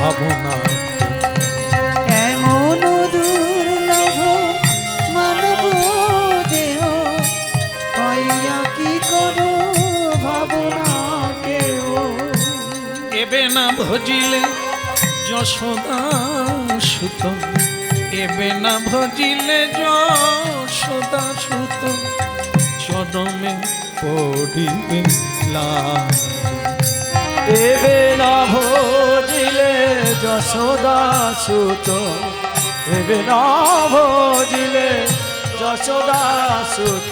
ভাবনা। এমন দুর্লভ মানব দেহ পাইয়া কি করো ভাবনা কেহ। এবে না ভজিলে যশোদা সুত, এবে না ভজিলে যশোদা সুত, চরমে পড়িবে লাজ। এবে না ভজিলে যশোদা সুত, এবে না ভজিলে যশোদা সুত,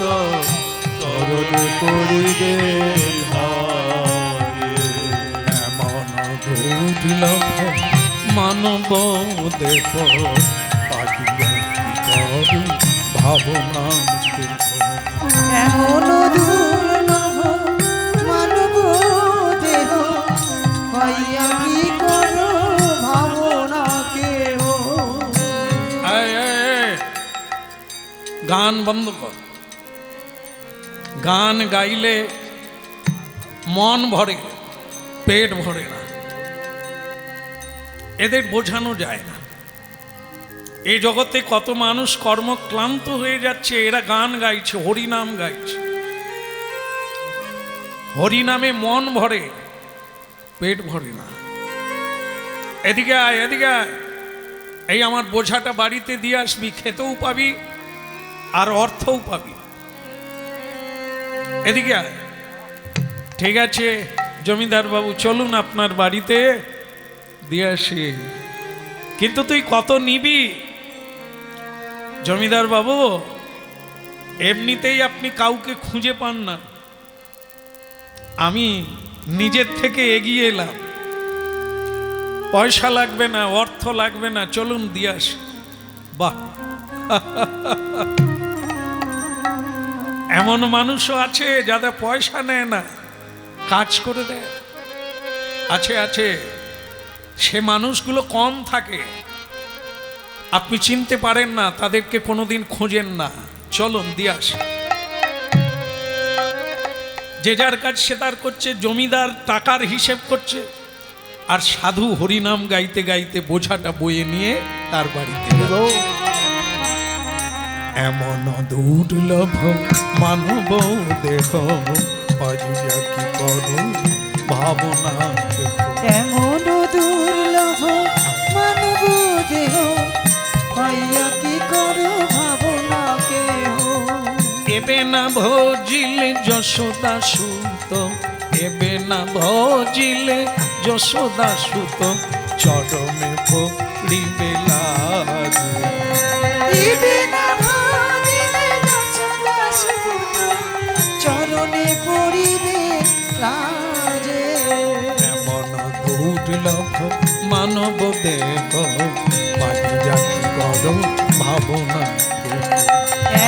চরণে পড়িবে এমন দুর্লভ মানব দেহ পাইয়া কি করো ভাবনা কেহ। এমন দুর্লভ মানব দেহ পাইয়া কি করো ভাবনা কেহ। গান বন্ধ কর। গান গাইলে মন ভরে, পেট ভরে না, এদের বোঝানো যায় না। এই জগতে কত মানুষ কর্মক্লান্ত হয়ে যাচ্ছে, এরা গান গাইছে, হরিনাম গাইছে। হরিনামে মন ভরে, পেট ভরে না। এদিকে আয়, এদিকে আয়, এই আমার বোঝাটা বাড়িতে দিয়ে আসবি, খেতেও পাবি আর অর্থও পাবি। এদিকে আয়। ঠিক আছে জমিদার বাবু, চলুন আপনার বাড়িতে দিয়ে আসি। কিন্তু তুই কত নিবি? জমিদার বাবু, এমনিতেই আপনি কাউকে খুঁজে পান না, আমি নিজের থেকে এগিয়ে এলাম, পয়সা লাগবে না, অর্থ লাগবে না, চলুন দিয়ে আসি। বাহ, এমন মানুষও আছে যাদের পয়সা নেয় না, কাজ করে দেয়। আছে আছে, সে মানুষগুলো কম থাকে, আপনি চিনতে পারেন না, তাদেরকে কোনোদিন খোঁজেন না। চলুন দিয়ে আসি। যে যার কাজ সে তার করছে, জমিদার টাকার হিসেব করছে, আর সাধু হরিনাম গাইতে গাইতে বোঝাটা বয়ে নিয়ে তার বাড়িতে গেল। এমন দুর্লভ মানব দেহ পাইয়া কি করো ভাবনা কেহ। এমন দুর্লভ মানব দেহ পাইয়া কি করো ভাবনা কেহ। এবে না ভজিলে যশোদা সুত, এবে না ভজিলে যশোদা সুত, চরমে পড়িবে লাজ। দিবে না ভাবিলে যশোদা সুত, চরণে পড়িবে লাজে। এমন দুর্লভ মানব দেহ পাইয়া কি করো ভাবনা কেহ।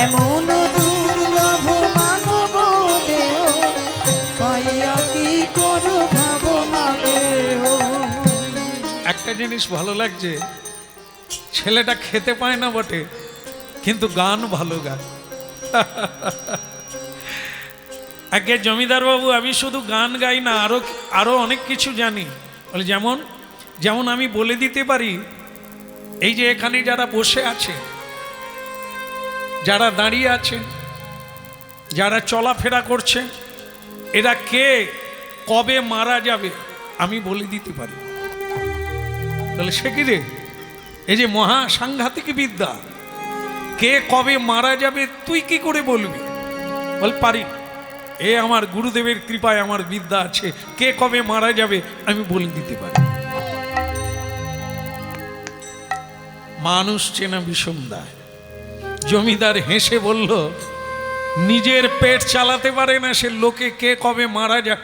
এমন দুর্লভ মানব দেহ পাইয়া কি করো ভাবনা কেহ। একটা জিনিস ভালো লাগছে, ছেলেটা খেতে পায় না বটে, কিন্তু গান ভালো গায়। আগে জমিদার বাবু, আমি শুধু গান গাই না, আরো অনেক কিছু জানি। বলে যেমন যেমন আমি বলে দিতে পারি, এই যে এখানে যারা বসে আছে, যারা দাঁড়িয়ে আছে, যারা চলাফেরা করছে, এরা কে কবে মারা যাবে আমি বলে দিতে পারি। তাহলে সে কি রে, এই যে মহা সাংঘাতিক বিদ্যা, কে কবে মারা যাবে তুই কি করে বলবি? বল পারি, এ আমার গুরুদেবের কৃপায় আমার বিদ্যা আছে, কে কবে মারা যাবে আমি বলে দিতে পারি। মানুষ চেনা বিষম দায়। জমিদার হেসে বলল, নিজের পেট চালাতে পারে না সে, লোকে কে কবে মারা যায়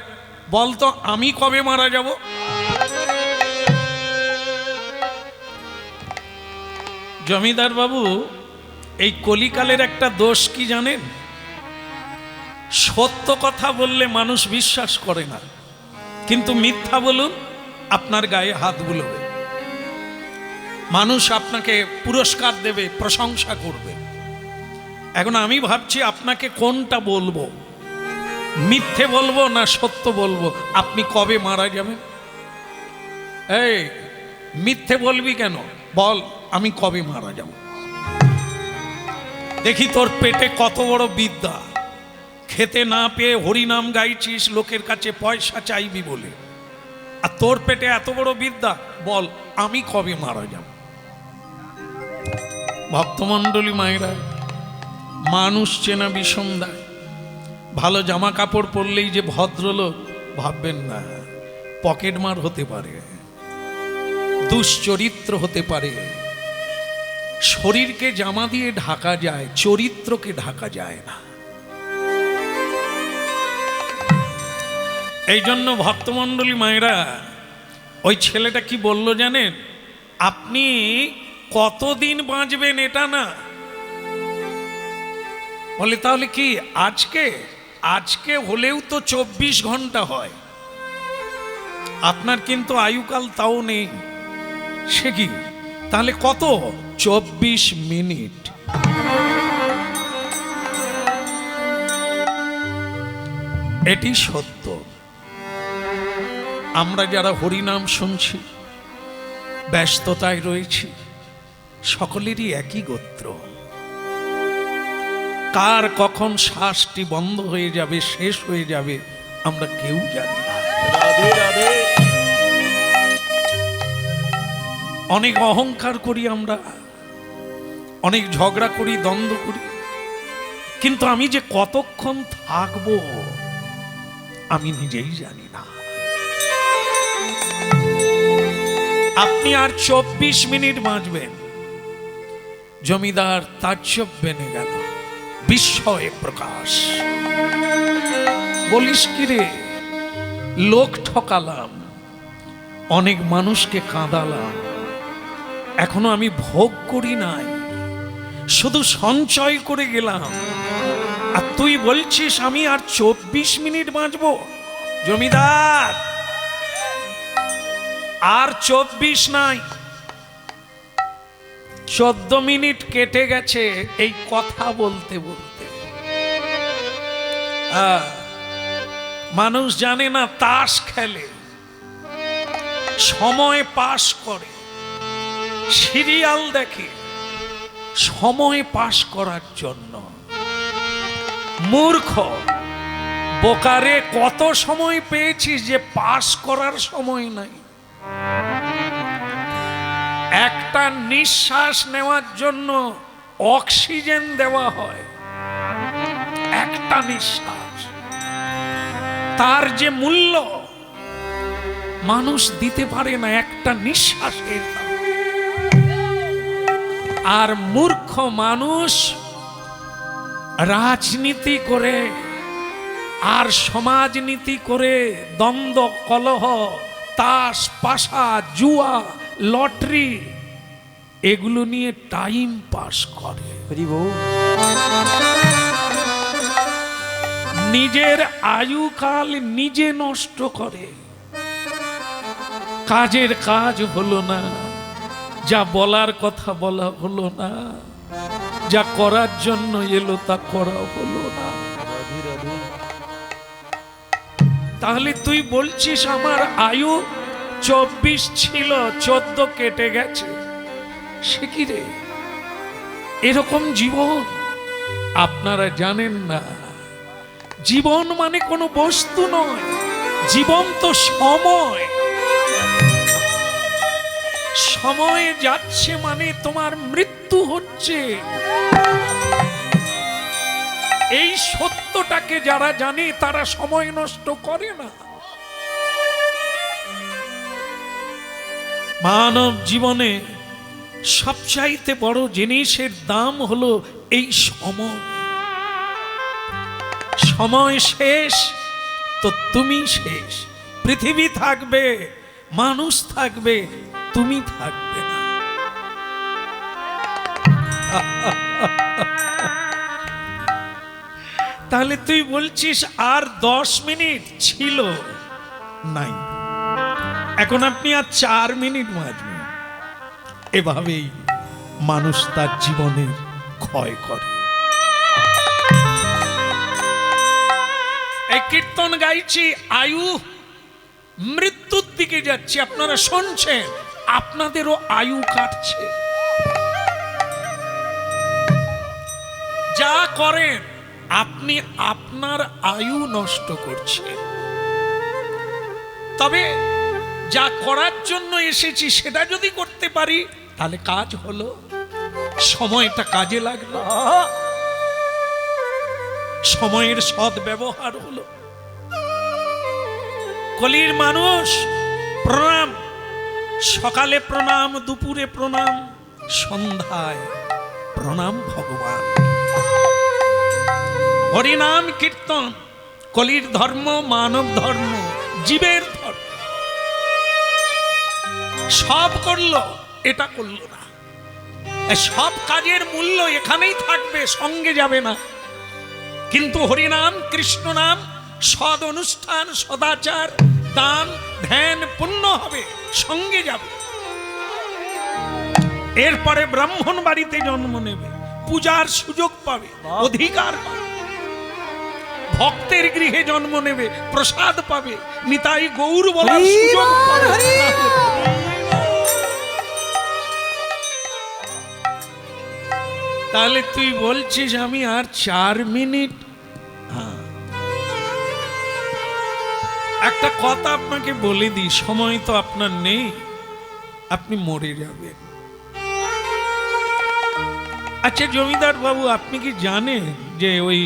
বলতো, আমি কবে মারা যাব? জমিদার বাবু, এই কলিকালের একটা দোষ কি জানেন? সত্য কথা বললে মানুষ বিশ্বাস করে না, কিন্তু মিথ্যা বলুন আপনার গায়ে হাত বুলবে, মানুষ আপনাকে পুরস্কার দেবে, প্রশংসা করবে। এখন আমি ভাবছি আপনাকে কোনটা বলবো, মিথ্যে বলবো না সত্য বলবো? আপনি কবে মারা যাবেন? এই মিথ্যে বলবি কেন? বল আমি কবে মারা যাব। দেখি তোর পেটে কত বড় বিদ্যা। খেতে না পেয়ে হরিনাম গাইছিস লোকের কাছে পয়সা চাইবি বলে, আর তোর পেটে এত বড় বিদ্যা। বল আমি কবে মারা যাব। ভক্তমণ্ডলী মায়েরা, মানুষ চেনা বিষম দেয়। ভালো জামা কাপড় পরলেই যে ভদ্রলোক ভাববেন না, পকেটমার হতে পারে, দুশ্চরিত্র হতে পারে। শরীরকে জামা দিয়ে ঢাকা যায়, চরিত্রকে ঢাকা যায় না। এই জন্য ভক্তমণ্ডলী মায়েরা, ওই ছেলেটা কি বলল জানেন? আপনি কতদিন বাঁচবেন এটা না, বলে তাহলে কি আজকে? আজকে হলেও তো 24 ঘন্টা হয়, আপনার কিন্তু আয়ুকাল তাও নেই। সে কি তাহলে কত? 24 মিনিট। এটি সত্য। আমরা যারা হরিনাম শুনছি, ব্যস্ততায় রয়েছি, সকলেরই একই গোত্র। কার কখন শ্বাসটি বন্ধ হয়ে যাবে, শেষ হয়ে যাবে, আমরা কেউ জানি না। রাধে রাধে। অনেক অহংকার করি আমরা, অনেক ঝগড়া করি, দ্বন্দ্ব করি, কিন্তু আমি যে কতক্ষণ থাকবো আমি নিজেই জানি না। আপনি আর 24 মিনিট বাঁচবেন। জমিদার তাজ্জব বেনে গেল, বিস্ময়ে প্রকাশ। বলিস কি রে, লোক ঠকালাম, অনেক মানুষকে কাঁদালাম, এখনো আমি ভোগ করি নাই, শুধু সঞ্চয় করে গেলাম, আর তুই বলছিস আমি আর 24 মিনিট বাঁচবো? জমিদার, আর 24 নাই, 14 মিনিট কেটে গেছে এই কথা বলতে বলতে। মানুষ জানে না তাস খেলে, সময় পাস করে, সিরিয়াল দেখে সময় পাস করার জন্য। মূর্খ বোকারে, কত সময় পেয়েছিস যে পাস করার সময় নাই। একটা নিঃশ্বাস নেওয়ার জন্য অক্সিজেন দেওয়া হয়, একটা নিঃশ্বাস, তার যে মূল্য মানুষ দিতে পারে না, একটা নিঃশ্বাসের দাম। আর মূর্খ মানুষ রাজনীতি করে আর সমাজনীতি করে, দ্বন্দ্ব কলহ, তাস পাশা, জুয়া, লটারি, এগুলো নিয়ে টাইম পাস করে। নিজের আয়ুকাল নিজে নষ্ট করে। কাজের কাজ হলো না, যা বলার কথা বলা হলো না, যা করার জন্য এলো তা করা হলো না। তাহলে তুই বলছিস আমার আয়ু 24 ছিল, 14 কেটে গেছে। সে কি রে, এরকম জীবন আপনারা জানেন না। জীবন মানে কোনো বস্তু নয়, জীবন তো সময়। সময় যাচ্ছে মানে তোমার মৃত্যু হচ্ছে। এই সত্যটাকে যারা জানে তারা সময় নষ্ট করে না। মানব জীবনে সবচাইতে বড় জিনিসের দাম হলো এই সময়। সময় শেষ তো তুমি শেষ। পৃথিবী থাকবে, মানুষ থাকবে, তুমি থাকবে না। তাহলে তুই বলছিস আর 10 মিনিট ছিল, নাই, এখন আপনি আর 4 মিনিট বাঁচবেন। এভাবেই মানুষ তার জীবনের ক্ষয় করে। এই কীর্তন গাইছি, আয়ু মৃত্যুর দিকে যাচ্ছে, আপনারা শুনছেন। আপনাদেরও আয়ু কাটছে। যা করেন আপনি আপনার আয়ু নষ্ট করছেন। তবে যা করার জন্য এসেছি সেটা যদি করতে পারি তাহলে কাজ হলো, সময়টা কাজে লাগলো, সময়ের সৎ ব্যবহার হলো। কলির মানুষ প্রণাম, সকালে প্রণাম, দুপুরে প্রণাম, সন্ধ্যায় প্রণাম ভগবান। হরিনাম কীর্তন কলির ধর্ম, মানব ধর্ম, জীবের ধর্ম। সব করলো, এটা করলো না। সব কাজের মূল্য এখানেই থাকবে, সঙ্গে যাবে না। কিন্তু হরিনাম, কৃষ্ণ নাম, সদ অনুষ্ঠান, সদাচার, দান, ধ্যান, পুণ্য হবে, সঙ্গে যাবে। এরপরে ব্রাহ্মণ বাড়িতে জন্ম নেবে, পূজার সুযোগ পাবে, অধিকার পাবে। ভক্তের গৃহে জন্ম নেবে, প্রসাদ পাবে, নিতাই গৌর বলার সুযোগ পাবে। তাহলে তুই বলছিস আমি আর 4 মিনিট? একটা কথা আপনাকে বলে দিই, সময় তো আপনার নেই, আপনি মরে যাবেন। আচ্ছা জমিদার বাবু, আপনি কি জানেন যে ওই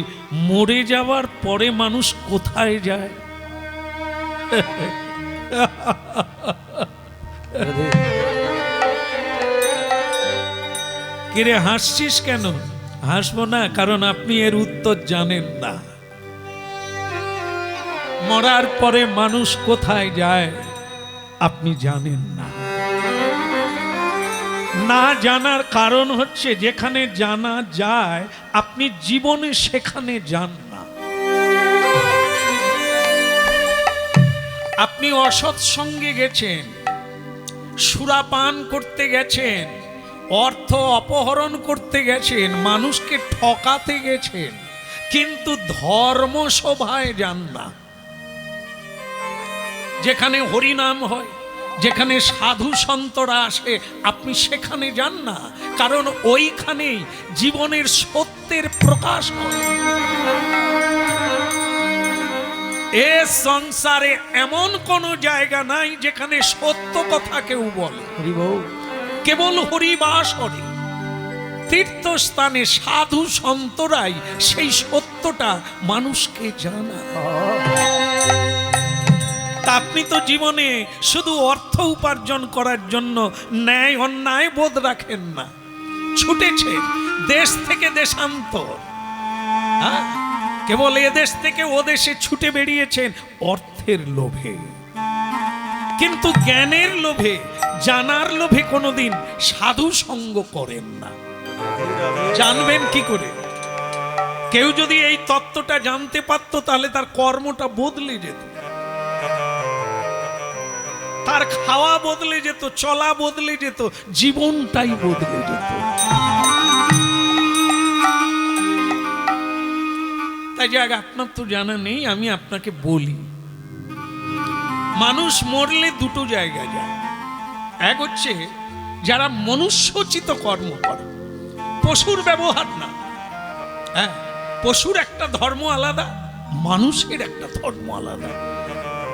মরে যাওয়ার পরে মানুষ কোথায় যায়? কিরে হাসছিস কেন? হাসবো না, কারণ আপনি এর উত্তর জানেন না। মরার পরে মানুষ কোথায় যায় আপনি জানেন না। না জানার কারণ হচ্ছে যেখানে জানা যায় আপনি জীবনে সেখানে যান না। আপনি অসৎ সঙ্গে গেছেন, সুরাপান করতে গেছেন, অর্থ অপহরণ করতে গেছেন, মানুষকে ঠকাতে গেছেন, কিন্তু ধর্মসভায় যান না। যেখানে হরিনাম হয়, যেখানে সাধু সন্তরা আসে, আপনি সেখানে যান না, কারণ ওইখানেই জীবনের সত্যের প্রকাশ হয়। এ সংসারে এমন কোন জায়গা নাই যেখানে সত্য কথা কেউ বলে। কেবল হরিবাস হরি তীর্থস্থানে সাধু সন্তরাই সেই সত্যটা মানুষকে জানা। আপনি তো জীবনে শুধু অর্থ উপার্জন করার জন্য ন্যায় অন্যায় বোধ রাখেন না, ছুটেছে দেশ থেকে দেশান্তর। কেবল এ দেশ থেকে ও দেশে ছুটে বেরিয়েছেন অর্থের লোভে, কিন্তু জ্ঞানের লোভে, জানার লোভে কোনোদিন সাধু সঙ্গ করেন না। জানবেন কি করে? কেউ যদি এই তত্ত্বটা জানতে পারত তাহলে তার কর্মটা বদলে যেত, তার খাওয়া বদলে যেত, চলা বদলে যেত, জীবনটাই বদলে যেত। তাই যাক, আপনার তো জানা নেই, আমি আপনাকে বলি। মানুষ মরলে দুটো জায়গায় যায়। এক হচ্ছে যারা মনুষ্যোচিত কর্ম করে, পশুর ব্যবহার না। হ্যাঁ, পশুর একটা ধর্ম আলাদা, মানুষের একটা ধর্ম আলাদা।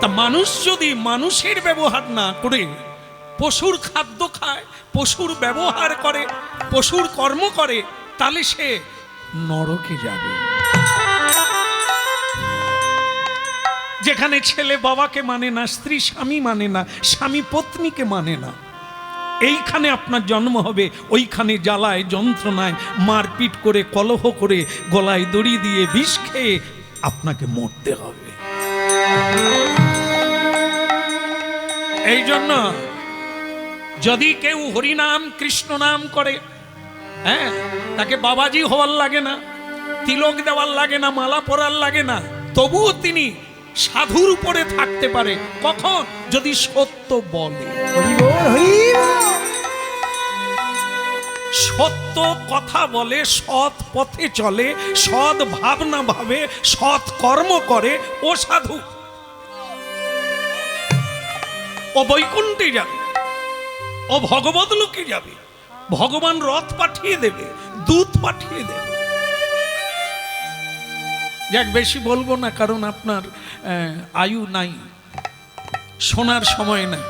তা মানুষ যদি মানুষের ব্যবহার না করে পশুর খাদ্য খায়, পশুর ব্যবহার করে, পশুর কর্ম করে, তাহলে সে নরকে যাবে। যেখানে ছেলে বাবাকে মানে না, স্ত্রী স্বামী মানে না, স্বামী পত্নীকে মানে না, এইখানে আপনার জন্ম হবে। ওইখানে জ্বালায় যন্ত্রণায় মারপিট করে, কলহ করে, গলায় দড়ি দিয়ে বিষ খেয়ে আপনাকে মরতে হবে। এই জন্য যদি কেউ হরিনাম কৃষ্ণ নাম করে, হ্যাঁ, তাকে বাবাজি হওয়ার লাগে না, তিলক দেওয়ার লাগে না, মালা পরার লাগে না, তবুও তিনি সাধুর উপরে থাকতে পারে। কখন? যদি সত্য বলে, সত্য কথা বলে, সৎ পথে চলে, সৎ ভাবনা ভাবে, সৎ কর্ম করে, ও সাধু। ও বৈকুণ্ঠে যাবে। ও ভগবত লোকে যাবে, ভগবান রথ পাঠিয়ে দেবে, দূত পাঠিয়ে দেবে। যাক, বেশি বলবো না, কারণ আপনার আয়ু নাই, শোনার সময় নাই।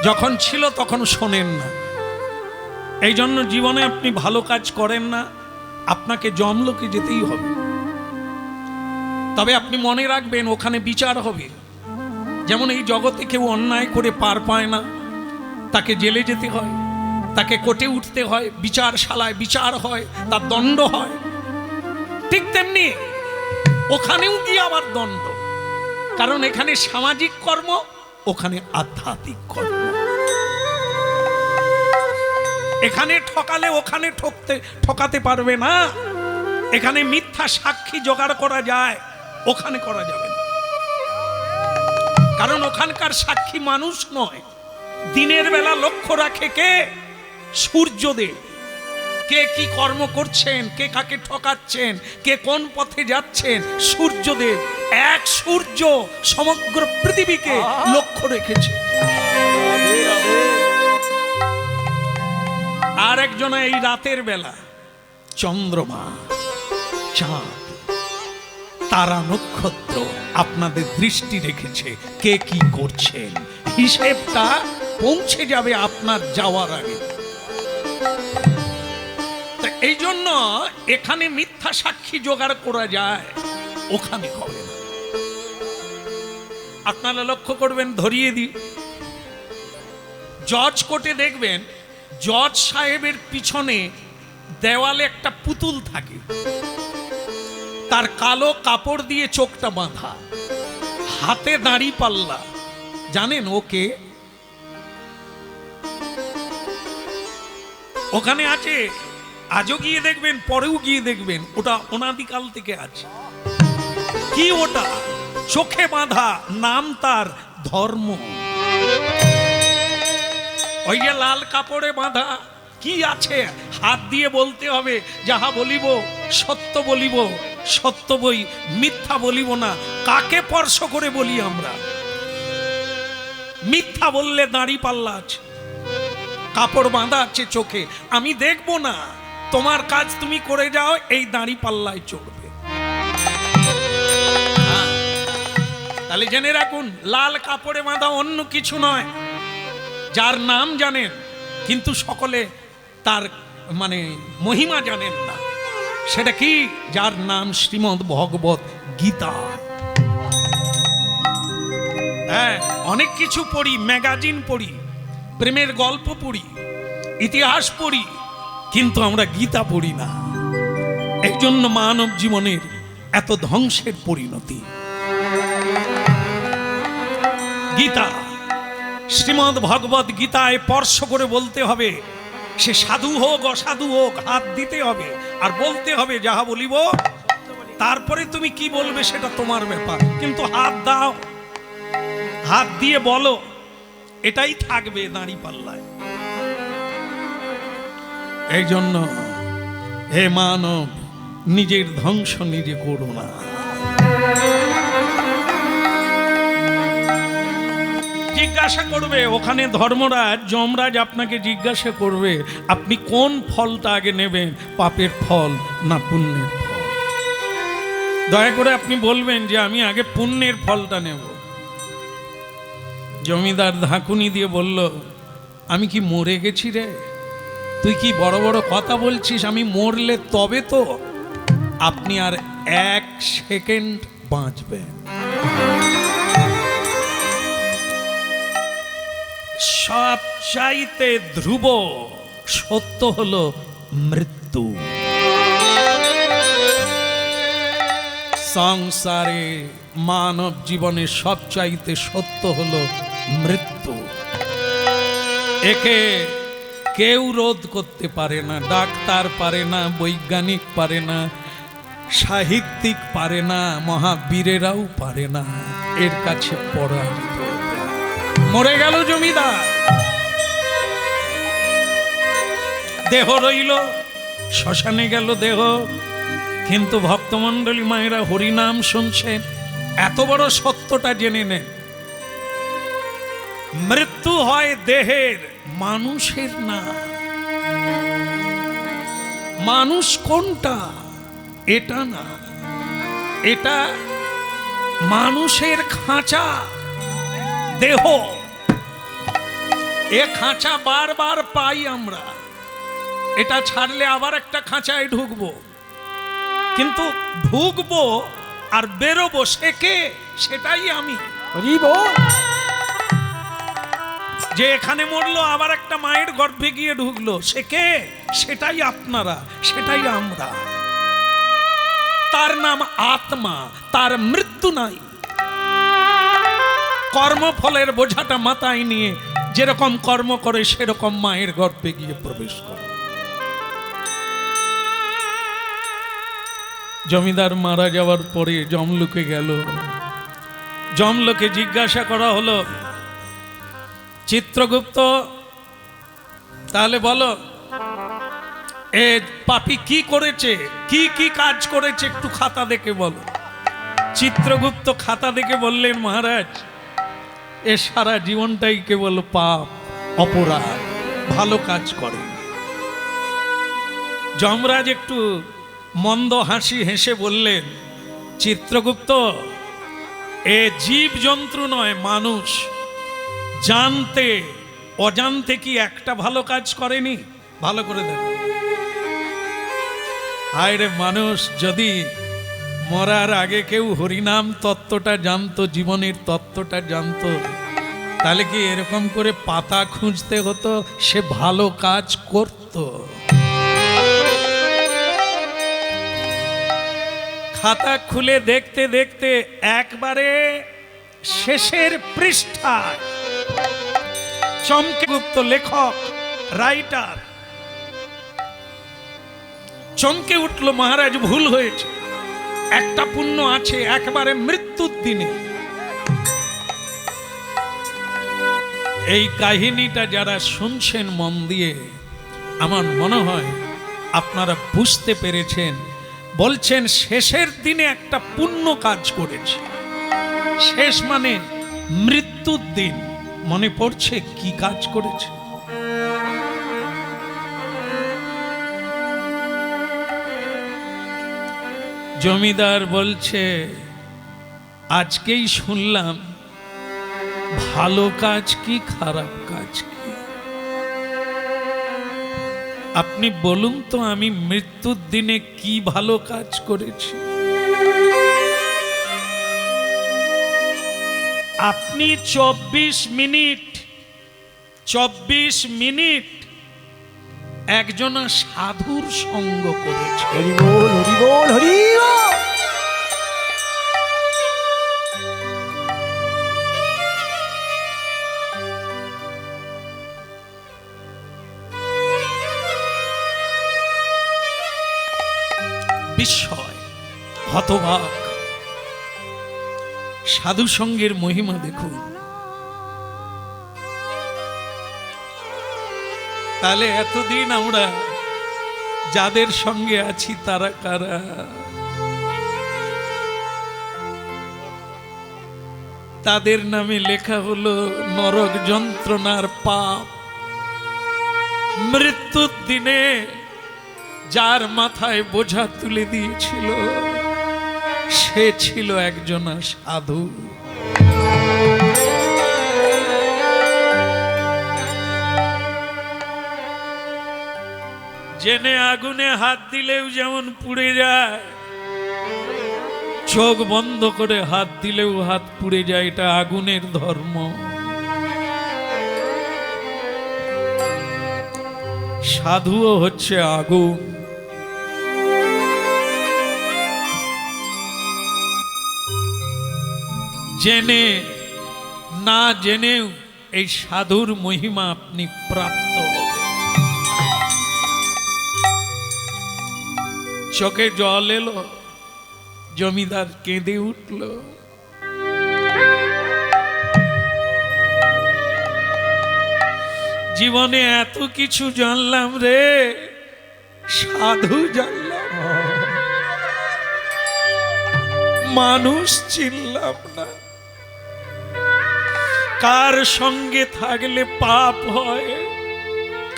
যখন ছিল তখন শোনেন না, এই জন্য জীবনে আপনি ভালো কাজ করেন না, আপনাকে যমলোকে যেতেই হবে। তবে আপনি মনে রাখবেন, ওখানে বিচার হবে। যেমন এই জগতে কেউ অন্যায় করে পার পায় না, তাকে জেলে যেতে হয়, তাকে কোর্টে উঠতে হয়, বিচারশালায় বিচার হয়, তার দণ্ড হয়। ঠিক তেমনি ওখানেও গিয়ে আবার দণ্ড, কারণ এখানে সামাজিক কর্ম, ওখানে আধ্যাত্মিক কর্ম। এখানে ঠকালে ওখানে ঠকাতে পারবে না। এখানে মিথ্যা সাক্ষী জোগাড় করা যায়, ওখানে করা যাবে না, কারণ ওখানকার সাক্ষী মানুষ নয়। দিনের বেলা লক্ষ্য রাখে কে? সূর্যদেব। কে কি কর্ম করছেন, কে কাকে ঠকাচ্ছেন, কে কোন পথে যাচ্ছেন, সূর্যদেব। এক সূর্য সমগ্র পৃথিবীকে লক্ষ্য রেখেছে। আর একজন এই রাতের বেলা চন্দ্রমা, চাঁদ, তারা, নক্ষত্র আপনাদের দৃষ্টি রেখেছে কে কি করছেন। হিসেবটা পৌঁছে যাবে আপনার যাওয়ার আগে। এই জন্য এখানে মিথ্যা সাক্ষী জোগাড় করা যায়, ওখানে হবে না। আপনারা লক্ষ্য করবেন, ধরিয়ে দিই, জজ কোর্টে দেখবেন জজ সাহেবের পিছনে দেওয়ালে একটা পুতুল থাকে, তার কালো কাপড় দিয়ে চোখটা বাঁধা, হাতে দাঁড়ি পাল্লা। জানেন ওকে? ওখানে আছে, আজও গিয়ে দেখবেন, পরেও গিয়ে দেখবেন, ওটা অনাদিকাল থেকে আছে। কি ওটা? চোখে বাঁধা, নাম তার ধর্ম। ওই যে লাল কাপড়ে বাঁধা, কি আছে? হাত দিয়ে বলতে হবে, যাহা বলিব সত্য বলিব, সত্য বই, মিথ্যা বলিব না। কাকে স্পর্শ করে বলি আমরা? মিথ্যা বললে দাঁড়ি পাল্লা আছে, কাপড় বাঁধা আছে চোখে, আমি দেখব না। তোমার কাজ তুমি করে যাও, এই দাঁড়ি পাল্লায় চড়বে। তাহলে জেনে রাখুন, লাল কাপড়ে বাঁধা অন্য কিছু নয়। যার নাম জানেন, কিন্তু সকলে তার মানে মহিমা জানেন না। সেটা কি? যার নাম শ্রীমদ্ ভগবত গীতা। হ্যাঁ, অনেক কিছু পড়ি, ম্যাগাজিন পড়ি, প্রেমের গল্প পড়ি, ইতিহাস পড়ি, কিন্তু আমরা গীতা পড়ি না। এই জন্য মানব জীবনের এত ধ্বংসের পরিণতি। গীতা, শ্রীমদ্ ভগবত গীতায় স্পর্শ করে বলতে হবে, সে সাধু হোক অসাধু হোক, হাত দিতে হবে আর বলতে হবে যাহা বলিব। তারপরে তুমি কি বলবে সেটা তোমার ব্যাপার, কিন্তু হাত দাও, হাত দিয়ে বলো, এটাই থাকবে দাঁড়ি পাল্লায়। এই জন্য হে মানব, নিজের ধ্বংস নিজে করো না। জিজ্ঞাসা করবে ওখানে ধর্মরাজ, যমরাজ আপনাকে জিজ্ঞাসা করবে, আপনি কোন ফলটা আগে নেবেন, পাপের ফল না পুণ্যের ফল? দয়া করে আপনি বলবেন যে আমি আগে পুণ্যের ফলটা নেব। জমিদার ধাকুনি দিয়ে বলল, আমি কি মরে গেছি রে? তুই কি বড় বড় কথা বলছিস? আমি মরলে তবে তো আপনি আর 1 সেকেন্ড বাঁচবেন। সবচাইতে ধ্রুব সত্য হলো মৃত্যু। সংসারে মানব জীবনে সবচাইতে সত্য হলো মৃত্যু। একে কেউ রোধ করতে পারে না, ডাক্তার পারে না, বৈজ্ঞানিক পারে না, সাহিত্যিক পারে না, মহাবীরেরাও পারে না এর কাছে পরাজিত। মরে গেল জমিদার, দেহ রইল, শ্মশানে গেল দেহ, কিন্তু ভক্তমণ্ডলী মায়েরা হরিনাম শুনছেন। এত বড় সত্যটা জেনে নেন, মৃত্যু হয় দেহের, মানুষের না। মানুষ কোনটা? এটা না, এটা মানুষের খাঁচা, দেহ। এ খাঁচা বারবার পাই আমরা, এটা ছাড়লে আবার একটা খাঁচায় ঢুকবো, কিন্তু ঢুকবো আর বেরোবো সে কে? সেটাই আমি। হরি বল। যে এখানে মরলো আবার একটা মায়ের গর্ভে গিয়ে ঢুকলো, সে কে? সেটাই আপনারা, সেটাই আমরা। তার নাম আত্মা, তার মৃত্যু নাই। কর্মফলের বোঝাটা মাথায় নিয়ে যেরকম কর্ম করে সেরকম মায়ের গর্ভে গিয়ে প্রবেশ করে। জমিদার মারা যাওয়ার পরে যমলোকে গেল। যমলোকে জিজ্ঞাসা করা হলো, চিত্রগুপ্ত তাহলে বলো এ পাপী কি করেছে, কি কি কাজ করেছে একটু খাতা দেখে বলো। চিত্রগুপ্ত খাতা দেখে বললেন, মহারাজ এ সারা জীবনটাই কেবল পাপ অপরাধ, ভালো কাজ করে। যমরাজ একটু মন্দ হাসি হেসে বললেন, চিত্রগুপ্ত এ জীব জন্তু নয়, মানুষ। জানতে অজান্তে কি একটা ভালো কাজ করেনি? ভালো করে দেখ। হায় রে মানুষ, যদি মরার আগে কেউ হরিনাম তত্ত্বটা জানতো, জীবনের তত্ত্বটা জানতো, তাহলে কি এরকম করে পাতা খুঁজতে হতো? সে ভালো কাজ করত। খাতা খুলে দেখতে দেখতে একবারে শেষের পৃষ্ঠায় চমকেগুপ্ত লেখক, রাইটার চমকে উঠল, মহারাজ ভুল হয়েছে, একটা পুণ্য আছে একবারে মৃত্যুর দিনে। এই কাহিনীটা যারা শুনছেন মন দিয়ে, আমার মনে হয় আপনারা বুঝতে পেরেছেন। বলছেন শেষের দিনে একটা পুণ্য কাজ করেছে। শেষ মানে মৃত্যুর দিন। মনে পড়ছে কি কাজ করেছে? জমিদার বলছে, আজকেই শুনলাম ভালো কাজ কি খারাপ কাজ কি। আপনি বলুন তো, আমি মৃত্যুর দিনে কি ভালো কাজ করেছি? আপনি 24 মিনিট একজন সাধুর সঙ্গ করেছে। হরি বল, হরি বল, হরি বল। বিস্ময়, হতবাক। সাধু সঙ্গের মহিমা দেখুন। তাহলে এতদিন আমরা যাদের সঙ্গে আছি তারা কারা? তাদের নামে লেখা হলো নরক যন্ত্রণার পাপ। মৃত্যুর দিনে যার মাথায় বোঝা তুলে দিয়েছিল সে ছিল একজন সাধু। জেনে আগুনে হাত দিলেও যেমন পুড়ে যায়, চোখ বন্ধ করে হাত দিলেও হাত পুড়ে যায়, এটা আগুনের ধর্ম। সাধুও হচ্ছে আগুন। জেনে না জেনেও এই সাধুর মহিমা আপনি প্রাপ্ত হবেন। চোখে জল এলো, জমিদার কেঁদে উঠল। জীবনে এত কিছু জানলাম রে, সাধু জানলাম, মানুষ চিনলাম না। কার সঙ্গে থাকলে পাপ হয়,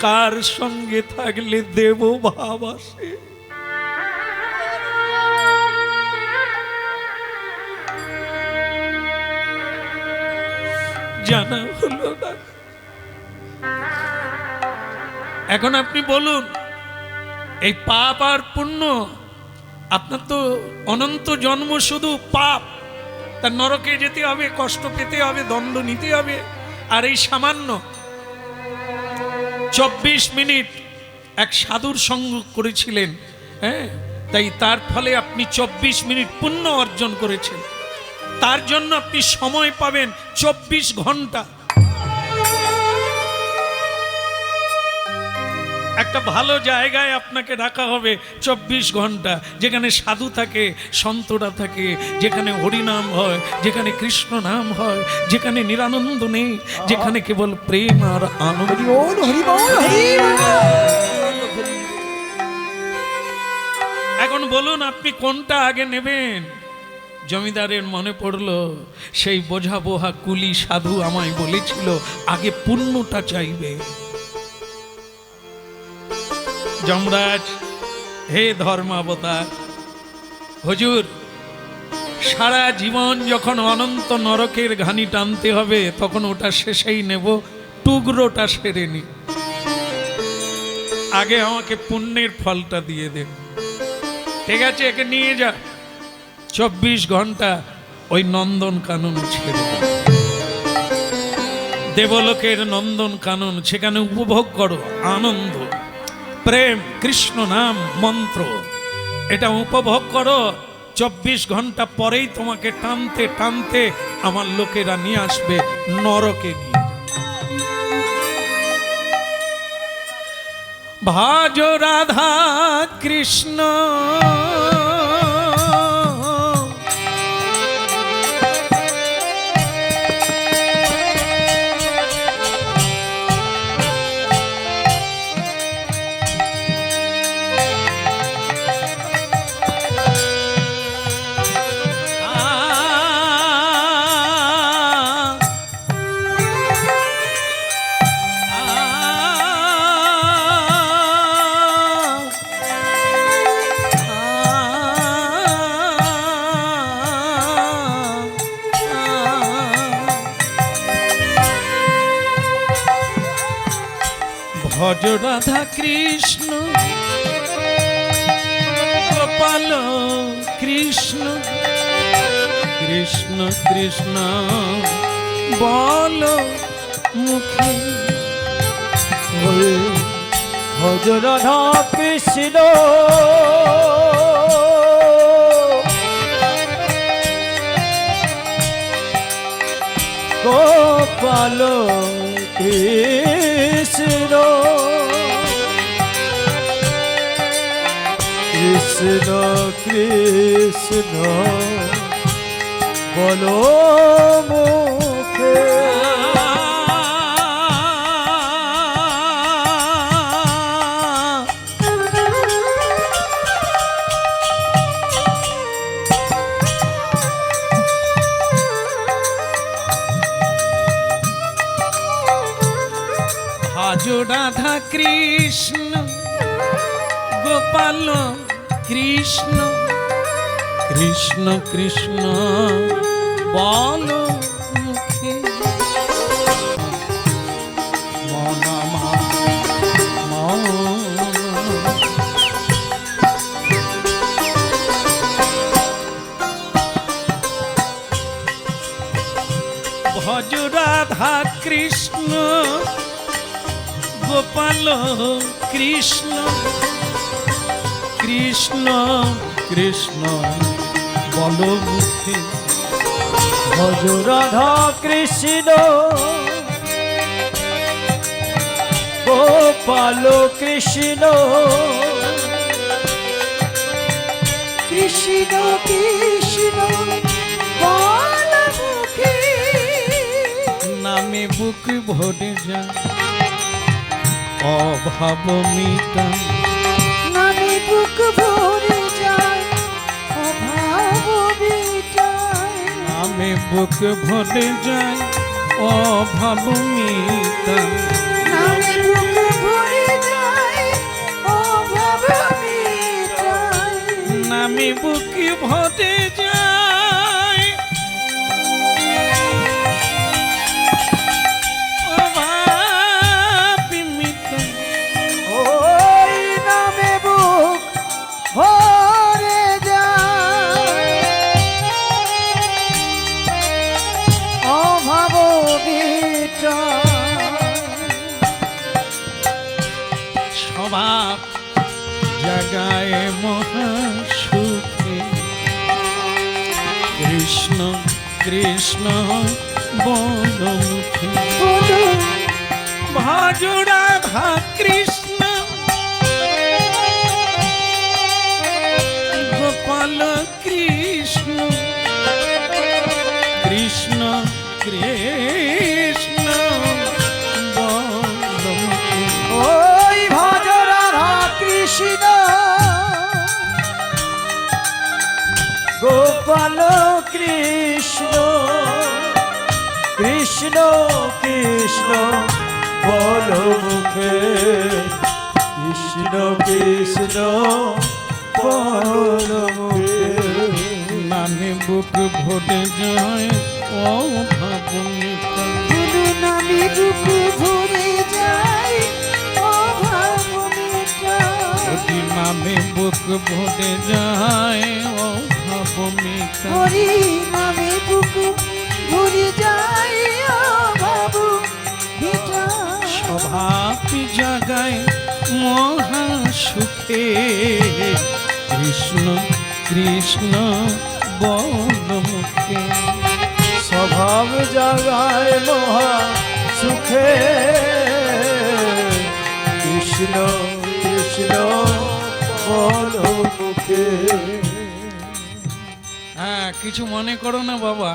কার সঙ্গে থাকলে দেব ভাব আসে। জানা হলো না। এখন আপনি বলুন, এই পাপ আর পুণ্য, আপনার তো অনন্ত জন্ম শুধু পাপ, তার নরকে যেতে হবে, কষ্ট পেতে হবে, দণ্ড নিতে হবে। আর এই সামান্য 24 মিনিট এক সাধুর সঙ্গ করেছিলেন, হ্যাঁ, তাই তার ফলে আপনি 24 মিনিট পুণ্য অর্জন করেছেন। তার জন্য আপনি সময় পাবেন 24 ঘন্টা। একটা ভালো জায়গায় আপনাকে রাখা হবে 24 ঘন্টা, যেখানে সাধু থাকে, সন্তরা থাকে, যেখানে হরিনাম হয়, যেখানে কৃষ্ণ নাম হয়, যেখানে নিরানন্দ নেই, যেখানে কেবল প্রেম আর আনন্দ। হরি বল হরি বল হরি বল। এখন বলুন আপনি কোনটা আগে নেবেন? জমিদারের মনে পড়লো সেই বোঝা বোহা কুলি সাধু আমায় বলেছিল আগে পুণ্যটা চাইবে। যমরাজ, হে ধর্মাবতার হুজুর, সারা জীবন যখন অনন্ত নরকের ঘানি টানতে হবে তখন ওটা শেষেই নেব, টুকরোটা সেরে নি, আগে আমাকে পুণ্যের ফলটা দিয়ে দেন। ঠিক আছে, একে নিয়ে যা, 24 ঘন্টা ওই নন্দন কানন ছেড়ে দাও, দেবলোকের নন্দন কানন, সেখানে উপভোগ করো আনন্দ, প্রেম, কৃষ্ণ নাম মন্ত্র, এটা উপভোগ করো। 24 ঘন্টা পরেই তোমাকে টানতে টানতে আমার লোকেরা নিয়ে আসবে নরকে নিয়ে। ভজ রাধা কৃষ্ণ ভজ রাধা কৃষ্ণ গোপাল কৃষ্ণ কৃষ্ণ কৃষ্ণ বল মুখে। ভজ রাধা কৃষ্ণ গোপাল কৃষ্ণ কৃষ্ণ কৃষ্ণ বলো মুখে। ভজ রাধা কৃষ্ণ গোপাল কৃষ্ণ কৃষ্ণ কৃষ্ণ বল মুখে। মনামা ভজ রাধা কৃষ্ণ গোপাল কৃষ্ণ কৃষ্ণ কৃষ্ণ বল মুখে। ভজ রাধা কৃষ্ণ গোপাল কৃষ্ণ কৃষ্ণ কৃষ্ণ বল মুখে। নামে বুক ভরে যায় অভাব মিটা, নামে বুক ভরে যায় অভাব মিটায়। নামে বুক ভরে যায় অভাব মিটাই নামে বুক ভরে যায় অভাব মিটাই নামে বুকে ভরে যায় অভাব মিটাই ওই নামে বুক ভরে যায় অভাব মিটাই স্বভাব জাগায় মহাসুখে কৃষ্ণ কৃষ্ণ বদমুখে বলুন ভজ রাধা কৃষ্ণ গোপাল কৃষ্ণ কৃষ্ণ কৃষ্ণ বদমুখে ওই ভজ রাধা কৃষ্ণ গোপাল কৃষ্ণ কৃষ্ণ কৃষ্ণ বল মুখে কৃষ্ণ কৃষ্ণ বল মুখে নামে বুক ভরে যায় অভাব মিটাই বলু নামে বুক ভরে যায় অভাব মিটাই যদি নামে বুক ভরে যায় অভাব মিটাই হরি নামে বুক ভরে যায় অভাব মিটাই স্বভাব জাগায় মহাসুখে কৃষ্ণ কৃষ্ণ বদমুখে স্বভাব জাগায় মহা সুখে কৃষ্ণ কৃষ্ণ বল মুখে হ্যাঁ কিছু মনে করো না বাবা,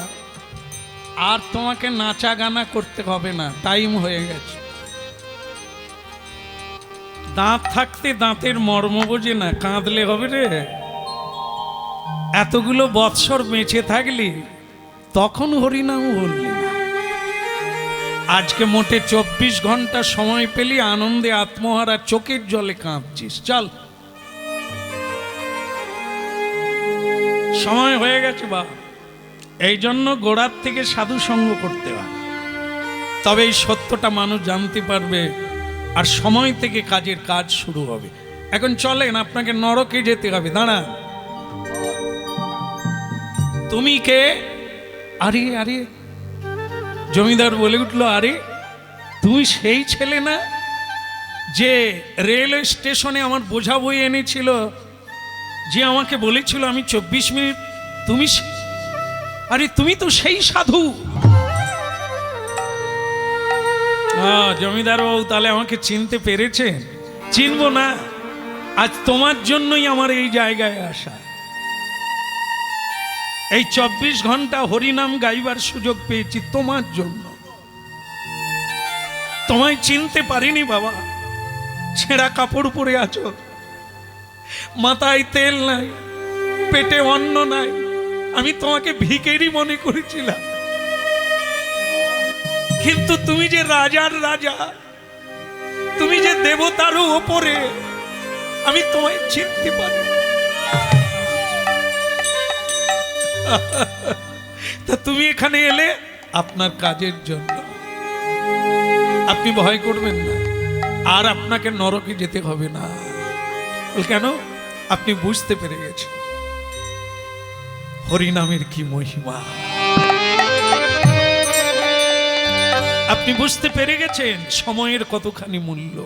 আর তোমাকে নাচা গানা করতে হবে না, টাইম হয়ে গেছে। দাঁত থাকতে দাঁতের মর্ম বোঝে না, কাঁদলে হবে রে। এতগুলো বৎসর বেঁচে থাকলি তখন হরিনাম বললি না। আজকে মোটে 24 ঘন্টা সময় পেলি, আনন্দে আত্মহারা চোখের জলে কাঁদছিস। চল, সময় হয়ে গেছে বা। এই জন্য গোড়ার থেকে সাধু সঙ্গ করতে হয়, তবে এই সত্যটা মানুষ জানতে পারবে আর সময় থেকে কাজের কাজ শুরু হবে। এখন চলেন, আপনাকে নরকে যেতে হবে। দাঁড়া, তুমি কে? আরে আরে, জমিদার বলে উঠলো, আরে তুমি সেই ছেলে না যে রেলওয়ে স্টেশনে আমার বোঝা বই এনেছিল, যে আমাকে বলেছিল আমি 24 মিনিট। তুমি আরে তুমি তো সেই সাধু। জমিদার বাবু তাহলে আমাকে চিনতে পেরেছেন? চিনবো না? আজ তোমার জন্যই আমার এই জায়গায় আসা। এই 24 ঘন্টা হরিনাম গাইবার সুযোগ পেয়েছি তোমার জন্য। তোমায় চিনতে পারিনি বাবা, ছেঁড়া কাপড় পরে আছো, মাথায় তেল নাই, পেটে অন্ন নাই। আমি তোমাকে ভিখারি মনে করেছিলাম, কিন্তু তুমি যে রাজার রাজা, তুমি যে দেবতারও ওপরে, আমি তোমায় চিনতে পারি। তা তুমি এখানে এলে আপনার কাজের জন্য। আপনি ভয় করবেন না, আর আপনাকে নরকে যেতে হবে না। কেন? আপনি বুঝতে পেরে গেছেন হরিনামের কি মহিমা। আপনি বুঝতে পেরে গেছেন সময়ের কতখানি মূল্য।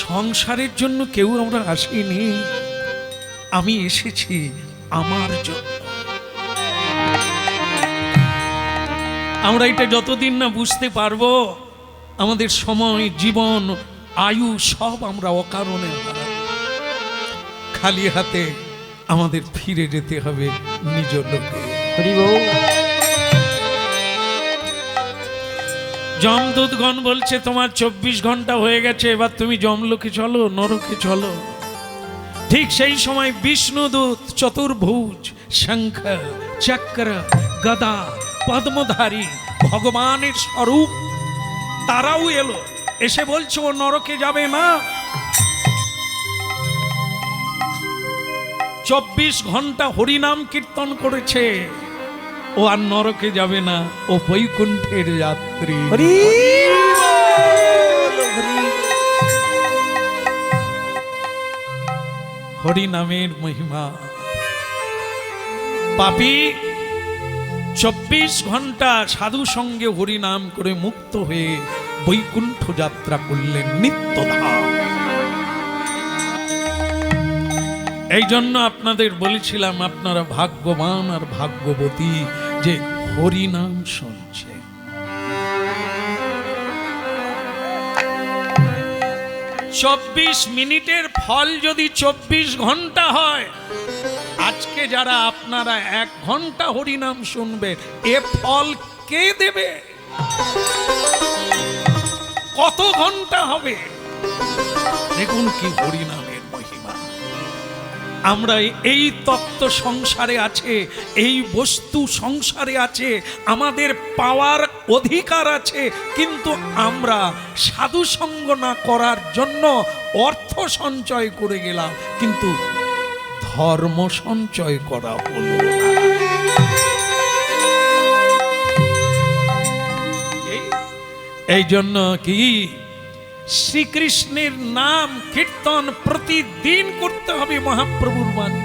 সংসারের জন্য কেউ আমরা আসিনি, আমি এসেছি আমার জন্য। আমরা এটা যতদিন না বুঝতে পারবো, আমাদের সময়, জীবন, আয়ু সব আমরা অকারণে হারাবো। খালি হাতে আমাদের ফিরে যেতে হবে নিজ লোকে। যমদূতগণ বলছে তোমার 24 ঘন্টা হয়ে গেছে, এবার তুমি যমলোকে চলো, নরকে চলো। ঠিক সেই সময় বিষ্ণুদূত চতুর্ভুজ, শঙ্খ, চক্র গদা পদ্মধারী ভগবানের স্বরূপ, তারাও এলো, এসে বলছে ও নরকে যাবে না। 24 ঘন্টা হরিনাম কীর্তন করেছে, ও আর নরকে যাবে না, ও বৈকুণ্ঠের যাত্রী। হরি বল, হরি হরিনামের মহিমা। পাপী 24 ঘন্টা সাধু সঙ্গে হরিনাম করে মুক্ত হয়ে বৈকুণ্ঠ যাত্রা করলেন, নিত্যধাম। এই জন্য আপনাদের বলেছিলাম আপনারা ভাগ্যবান আর ভাগ্যবতী যে হরিনাম শুনছে। 24 মিনিটের ফল যদি 24 ঘন্টা হয়, আজকে যারা আপনারা 1 ঘন্টা হরিনাম শুনবে, এ ফল কে দেবে? কত ঘন্টা হবে? দেখুন কি হরিনামের মহিমা। আমরা এই তত্ত্ব সংসারে আছে, এই বস্তু সংসারে আছে, আমাদের পাওয়ার অধিকার আছে, কিন্তু আমরা সাধু সঙ্গ না করার জন্য অর্থ সঞ্চয় করে গেলাম, কিন্তু ধর্ম সঞ্চয় করা হলো না। এই জন্য কি শ্রীকৃষ্ণের নাম কীর্তন প্রতিদিন করতে হবে। মহাপ্রভুর বাণী,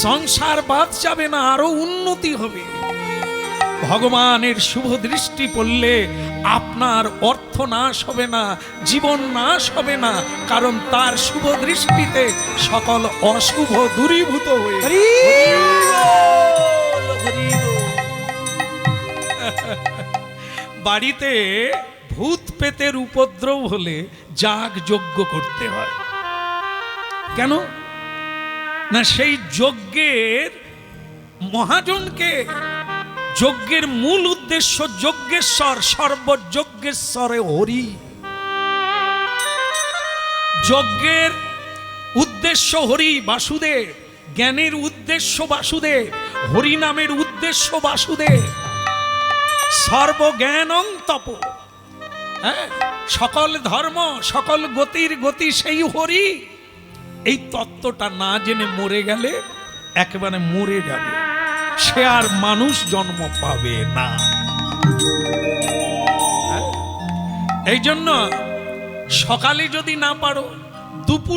সংসার বাদ যাবে না, আরো উন্নতি হবে। ভগবানের শুভ দৃষ্টি পড়লে আপনার অর্থ নাশ হবে না, জীবন নাশ হবে না, কারণ তার শুভ দৃষ্টিতে সকল অশুভ দূরীভূত হয়ে হরি বল, হরি বল। বাড়িতে ভূত পেতের উপদ্রব হলে যাগ যজ্ঞ করতে হয়। কেন না? সেই যজ্ঞের মহাজনকে, যজ্ঞের মূল উদ্দেশ্য যজ্ঞেশ্বর, সর্বযজ্ঞেশ্বরে হরি। যজ্ঞের উদ্দেশ্য হরি, বাসুদেব। জ্ঞানের উদ্দেশ্য বাসুদেব, হরিনামের উদ্দেশ্য বাসুদেব। সর্বজ্ঞানং তপ, সকল ধর্ম সকল গতির গতি সেই হরি। এই তত্ত্বটা না জেনে মরে গেলে একেবারে মরে যাবে, সে আর মানুষ জন্ম পাবে না। এই জন্য সকালে যদি না পারো, দুপুরে